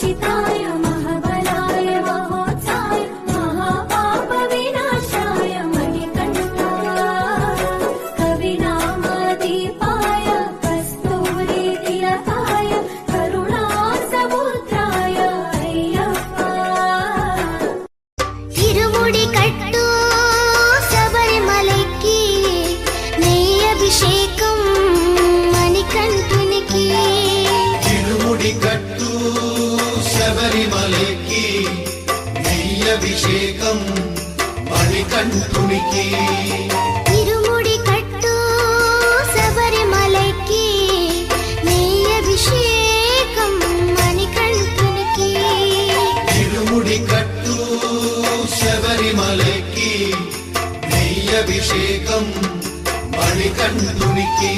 మోక్షితాయ మహాబలాయ మహోత్సాయ మహాపాప వినాశాయ మణికంఠాయ కవినామదీపాయ కస్తూరి తిలకాయ కరుణాసముద్రాయ అయ్యప్ప. తిరుముడి కట్టు శబరిమలకి నెయ్యభిషేకం మణికంఠునికి. తిరుముడి కట్టు శబరిమలకి నెయ్యభిషేకం మణికంఠునికి. తిరుముడి కట్టు శబరిమలకి నెయ్యభిషేకం మణికంఠునికి. తిరుముడి కట్టు శబరిమలకి నెయ్యభిషేకం మణికంఠునికి.